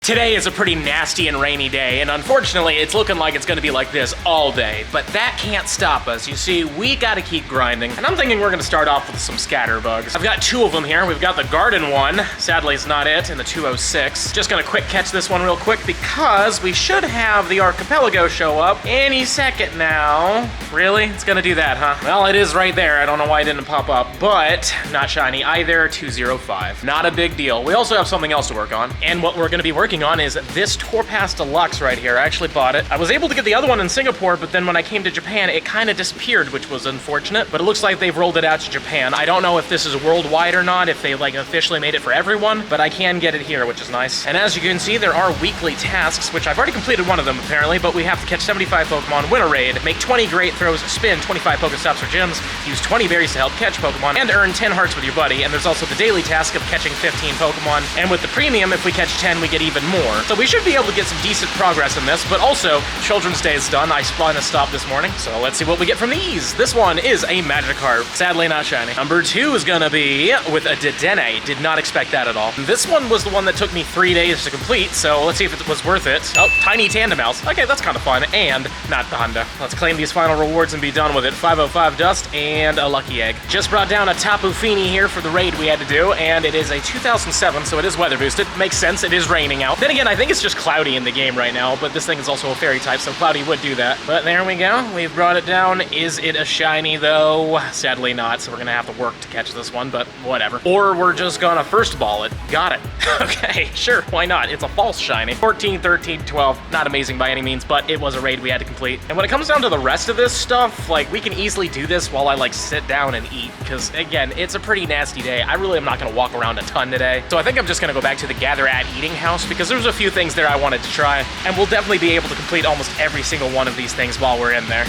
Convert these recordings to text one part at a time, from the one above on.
Today is a pretty nasty and rainy day, and unfortunately, it's looking like it's gonna be like this all day, but that can't stop us. You see, we gotta keep grinding, and I'm thinking we're gonna start off with some scatterbugs. I've got two of them here. We've got the garden one. Sadly, it's not it in the 206. Just gonna quick catch this one real quick because we should have the archipelago show up any second now. Really? It's gonna do that, huh? Well, it is right there. I don't know why it didn't pop up, but not shiny either. 205. Not a big deal. We also have something else to work on, and what we're gonna be working on is this GO Pass Deluxe right here. I actually bought it. I was able to get the other one in Singapore, but then when I came to Japan, it kind of disappeared, which was unfortunate, but it looks like they've rolled it out to Japan. I don't know if this is worldwide or not, if they like officially made it for everyone, but I can get it here, which is nice. And as you can see, there are weekly tasks, which I've already completed one of them apparently, but we have to catch 75 Pokemon, win a raid, make 20 great throws, spin 25 Pokestops or gyms, use 20 berries to help catch Pokemon, and earn 10 hearts with your buddy. And there's also the daily task of catching 15 Pokemon, and with the premium, if we catch 10, we get even more. So we should be able to get some decent progress in this, but also, Children's Day is done. I spun a stop this morning, so let's see what we get from these. This one is a Magikarp. Sadly not shiny. Number 2 is gonna be with a Dedenne. Did not expect that at all. This one was the one that took me 3 days to complete, so let's see if it was worth it. Oh, Tiny Tandemmouse. Okay, that's kind of fun, and not the Hundo. Let's claim these final rewards and be done with it. 505 Dust and a Lucky Egg. Just brought down a Tapu Fini here for the raid we had to do, and it is a 2007, so it is weather boosted. Makes sense, it is raining out. Then again, I think it's just cloudy in the game right now, but this thing is also a fairy type, so cloudy would do that. But there we go, we've brought it down. Is it a shiny though? Sadly not, so we're gonna have to work to catch this one, but whatever. Or we're just gonna first ball it. Got it. Okay, sure, why not? It's a false shiny. 14, 13, 12, not amazing by any means, but it was a raid we had to complete. And when it comes down to the rest of this stuff, like, we can easily do this while I like sit down and eat, because again, it's a pretty nasty day. I really am not gonna walk around a ton today, so I think I'm just gonna go back to the Gather at Eating House, because there's a few things there I wanted to try, and we'll definitely be able to complete almost every single one of these things while we're in there.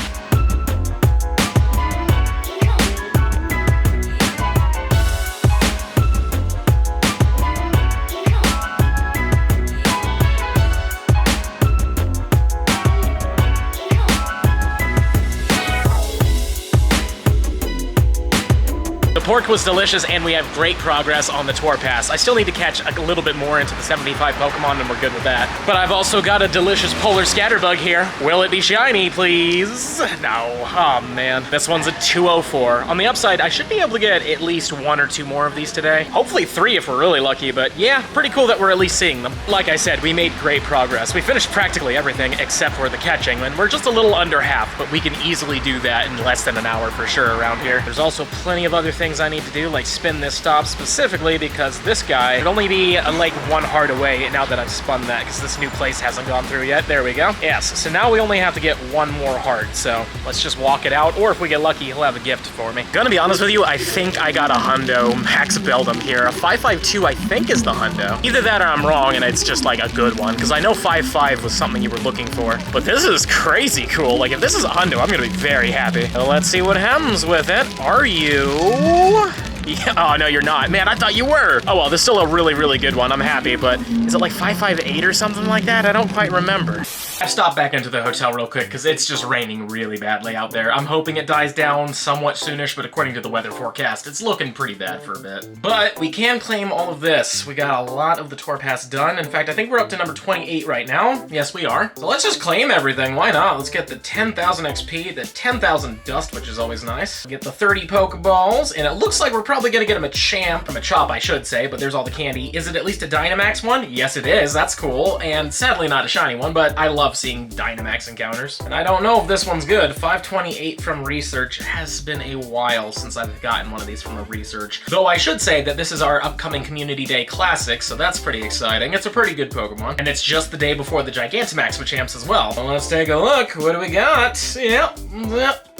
Pork was delicious, and we have great progress on the GO Pass. I still need to catch a little bit more into the 75 Pokemon, and we're good with that. But I've also got a delicious polar scatterbug here. Will it be shiny, please? No. Oh, man. This one's a 204. On the upside, I should be able to get at least 1 or 2 more of these today. Hopefully 3 if we're really lucky, but yeah, pretty cool that we're at least seeing them. Like I said, we made great progress. We finished practically everything except for the catching, and we're just a little under half, but we can easily do that in less than an hour for sure around here. There's also plenty of other things I need to do, like spin this stop specifically because this guy would only be like 1 heart away now that I've spun that, because this new place hasn't gone through yet. There we go. Yes, so now we only have to get 1 more heart, so let's just walk it out, or if we get lucky, he'll have a gift for me. Gonna be honest with you, I think I got a Hundo Max Beldum here. A 552 I think is the Hundo. Either that or I'm wrong and it's just like a good one, because I know 5.5 was something you were looking for. But this is crazy cool. Like, if this is a Hundo, I'm gonna be very happy. So let's see what happens with it. Are you... Yeah, oh, no, you're not. Man, I thought you were. Oh, well, this is still a really, really good one. I'm happy, but is it like 558 or something like that? I don't quite remember. I stopped back into the hotel real quick because it's just raining really badly out there. I'm hoping it dies down somewhat soonish, but according to the weather forecast, it's looking pretty bad for a bit. But we can claim all of this. We got a lot of the GO Pass done. In fact, I think we're up to number 28 right now. Yes, we are. So let's just claim everything. Why not? Let's get the 10,000 XP, the 10,000 dust, which is always nice. Get the 30 Pokeballs, and it looks like we're probably gonna get him a Machop, I should say, but there's all the candy. Is it at least a Dynamax one? Yes, it is. That's cool. And sadly not a shiny one, but I love seeing Dynamax encounters. And I don't know if this one's good. 528 from research. It has been a while since I've gotten one of these from a research. Though I should say that this is our upcoming Community Day Classic, so that's pretty exciting. It's a pretty good Pokemon. And it's just the day before the Gigantamax Machamps as well. So let's take a look. What do we got? Yep.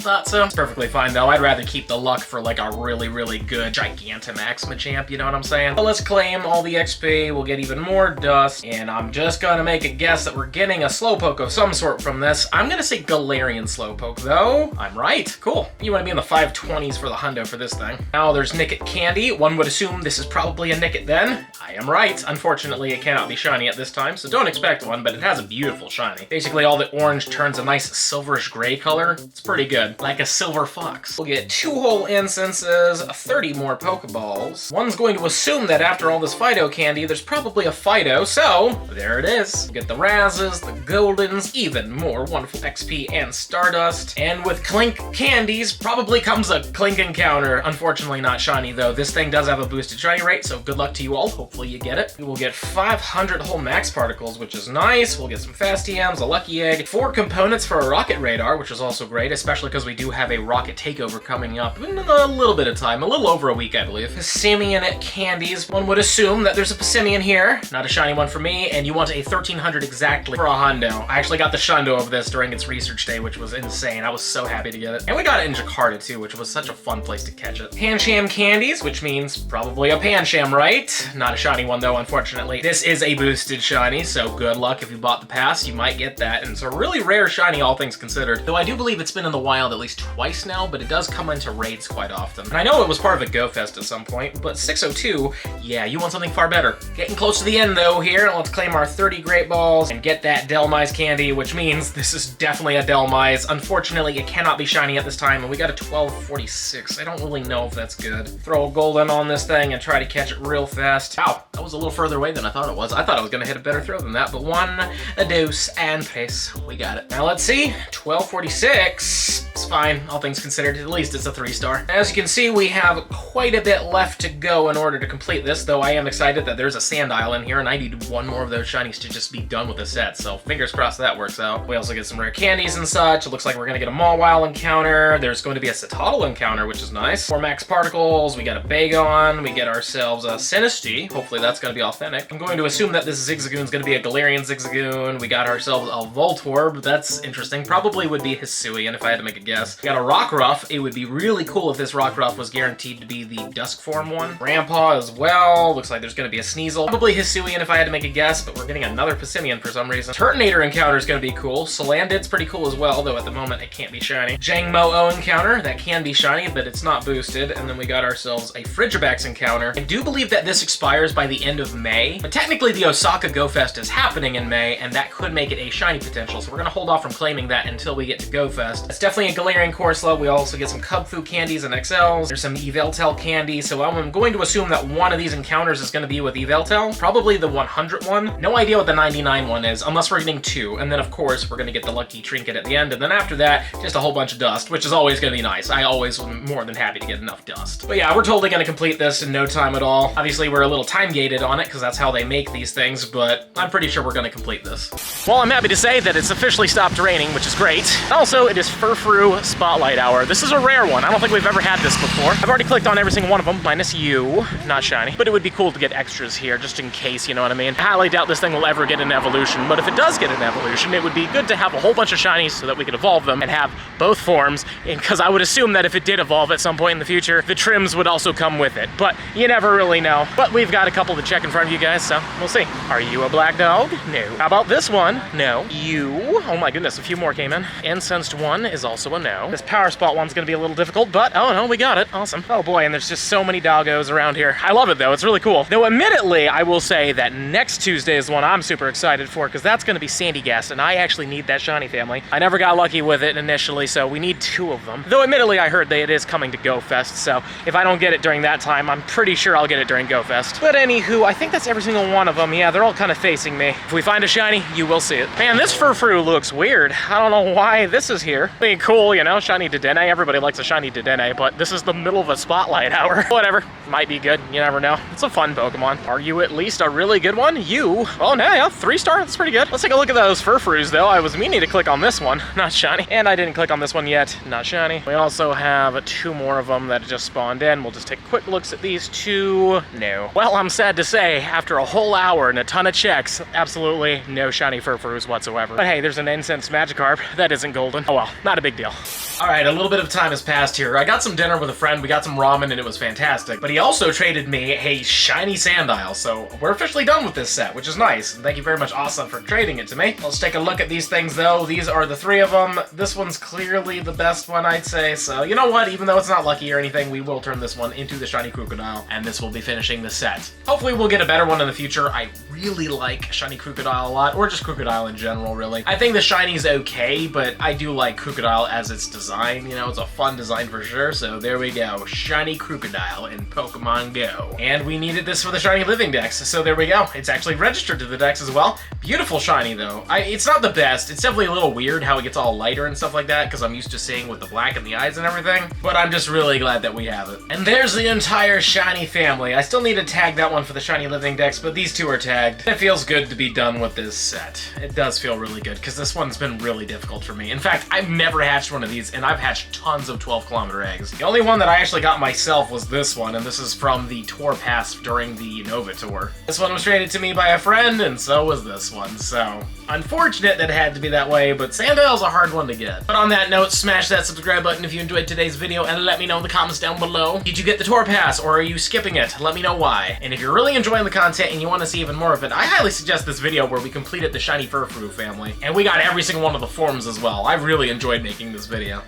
Thought so. It's perfectly fine though. I'd rather keep the luck for like a really, really good Gigantamax Machamp, you know what I'm saying? So let's claim all the XP. We'll get even more dust. And I'm just gonna make a guess that we're getting a Slowpoke of some sort from this. I'm gonna say Galarian Slowpoke though. I'm right. Cool. You wanna be in the 520s for the Hundo for this thing. Now there's Nickit Candy. One would assume this is probably a Nickit then. I am right. Unfortunately, it cannot be shiny at this time, so don't expect one, but it has a beautiful shiny. Basically, all the orange turns a nice silverish gray color. It's pretty good. good. Like a silver fox. We'll get 2 whole incenses, 30 more Pokeballs. One's going to assume that after all this Fido candy, there's probably a Fido, so there it is. We'll get the Razzes, the Goldens, even more wonderful XP and Stardust. And with Clink candies, probably comes a Clink encounter. Unfortunately not shiny though. This thing does have a boosted shiny rate, so good luck to you all. Hopefully you get it. We will get 500 whole max particles, which is nice. We'll get some fast TMs, a lucky egg, 4 components for a rocket radar, which is also great, especially because we do have a rocket takeover coming up in a little bit of time, a little over a week, I believe. Passimian candies. One would assume that there's a Passimian here, not a shiny one for me, and you want a 1300 exactly for a hundo. I actually got the shundo of this during its research day, which was insane. I was so happy to get it. And we got it in Jakarta too, which was such a fun place to catch it. Pancham candies, which means probably a Pancham, right? Not a shiny one though, unfortunately. This is a boosted shiny, so good luck if you bought the pass, you might get that. And it's a really rare shiny, all things considered. Though I do believe it's been in the wild at least twice now, but it does come into raids quite often. And I know it was part of a Go Fest at some point, but 602, yeah, you want something far better. Getting close to the end though here, let's claim our 30 Great Balls and get that Delmise candy, which means this is definitely a Delmise. Unfortunately, it cannot be shiny at this time, and we got a 1246. I don't really know if that's good. Throw a golden on this thing and try to catch it real fast. Ow, that was a little further away than I thought it was. I thought I was gonna hit a better throw than that, but 1, a dose, and press. We got it. Now let's see, 1246. It's fine, all things considered. At least it's a 3-star. As you can see, we have quite a bit left to go in order to complete this, though I am excited that there's a Sand Isle in here, and I need 1 more of those shinies to just be done with the set, so fingers crossed that works out. We also get some rare candies and such. It looks like we're gonna get a Mawile encounter. There's going to be a Citadel encounter, which is nice. 4 max particles, we got a Bagon, we get ourselves a Sinistea. Hopefully that's gonna be authentic. I'm going to assume that this Zigzagoon's gonna be a Galarian Zigzagoon. We got ourselves a Voltorb, that's interesting. Probably would be Hisuian if I had to make a guess. We got a Rockruff. It would be really cool if this Rockruff was guaranteed to be the Dusk form one. Grandpa as well. Looks like there's gonna be a Sneasel. Probably Hisuian if I had to make a guess, but we're getting another Passimian for some reason. Turtonator encounter is gonna be cool. Salandit's pretty cool as well, though at the moment it can't be shiny. Jangmo-O encounter, that can be shiny, but it's not boosted. And then we got ourselves a Frigibax encounter. I do believe that this expires by the end of May, but technically the Osaka Go Fest is happening in May, and that could make it a shiny potential, so we're gonna hold off from claiming that until we get to Go Fest. It's definitely a Galarian Corsola. We also get some Cubfu candies and XLs. There's some Yveltal candy, so I'm going to assume that one of these encounters is gonna be with Yveltal, probably the 100 one. No idea what the 99 one is, unless we're getting 2, and then of course we're gonna get the lucky trinket at the end, and then after that, just a whole bunch of dust, which is always gonna be nice. I always am more than happy to get enough dust. But yeah, we're totally gonna complete this in no time at all. Obviously, we're a little time gated on it, because that's how they make these things, but I'm pretty sure we're gonna complete this. Well, I'm happy to say that it's officially stopped raining, which is great. Also, it is Furfrou Spotlight Hour. This is a rare one. I don't think we've ever had this before. I've already clicked on every single one of them, minus you, not shiny. But it would be cool to get extras here, just in case, you know what I mean? I highly doubt this thing will ever get an evolution, but if it does get an evolution, it would be good to have a whole bunch of shinies so that we could evolve them and have both forms, because I would assume that if it did evolve at some point in the future, the trims would also come with it. But you never really know. But we've got a couple to check in front of you guys, so we'll see. Are you a black dog? No. How about this one? No. You? Oh my goodness, a few more came in. Incensed one is also a no. This Power Spot one's gonna be a little difficult, but oh no, we got it. Awesome. Oh boy, and there's just so many doggos around here. I love it though, it's really cool. Though admittedly, I will say that next Tuesday is one I'm super excited for, because that's gonna be Sandygast, and I actually need that shiny family. I never got lucky with it initially, so we need 2 of them. Though admittedly, I heard that it is coming to Go Fest, so if I don't get it during that time, I'm pretty sure I'll get it during Go Fest. But anywho, I think that's every single one of them. Yeah, they're all kind of facing me. If we find a shiny, you will see it. Man, this Furfrou looks weird. I don't know why this is here. I mean, cool, you know, shiny Dedenne. Everybody likes a shiny Dedenne, but this is the middle of a spotlight hour. Whatever, might be good, you never know. It's a fun Pokemon. Are you at least a really good one? You? Oh, no, yeah, 3-star, that's pretty good. Let's take a look at those Furfrous, though. I was meaning to click on this one, not shiny. And I didn't click on this one yet, not shiny. We also have 2 more of them that just spawned in. We'll just take quick looks at these 2. No. Well, I'm sad to say, after a whole hour and a ton of checks, absolutely no shiny Furfrous whatsoever. But hey, there's an Incensed Magikarp. That isn't golden. Oh well, not a big deal. All right, a little bit of time has passed here. I got some dinner with a friend, we got some ramen, and it was fantastic. But he also traded me a shiny Sand Isle, so we're officially done with this set, which is nice. And thank you very much, Asa, for trading it to me. Let's take a look at these things, though. These are the 3 of them. This one's clearly the best one, I'd say. So, you know what? Even though it's not lucky or anything, we will turn this one into the shiny Crocodile, and this will be finishing the set. Hopefully hopefully we'll get a better one in the future. I really like Shiny Crocodile a lot, or just Crocodile in general, really. I think the Shiny's okay, but I do like Crocodile as its design. You know, it's a fun design for sure, so there we go. Shiny Crocodile in Pokemon Go. And we needed this for the Shiny Living Dex, so there we go. It's actually registered to the Dex as well. Beautiful Shiny, though. It's not the best. It's definitely a little weird how it gets all lighter and stuff like that, because I'm used to seeing with the black in the eyes and everything, but I'm just really glad that we have it. And there's the entire Shiny family. I still need to tag that one for the Shiny Living Dex, but these two are tagged. It feels good to be done with this set. It does feel really good, because this one's been really difficult for me. In fact, I've never hatched one of these, and I've hatched tons of 12-kilometer eggs. The only one that I actually got myself was this one, and this is from the tour pass during the Nova tour. This one was traded to me by a friend, and so was this one, so unfortunate that it had to be that way, but Sandile's a hard one to get. But on that note, smash that subscribe button if you enjoyed today's video, and let me know in the comments down below. Did you get the tour pass, or are you skipping it? Let me know why. And if you're really enjoying the content and you want to see even more of it, I highly suggest this video where we completed the Shiny Furfrou family, and we got every single one of the forms as well. I really enjoyed making this video.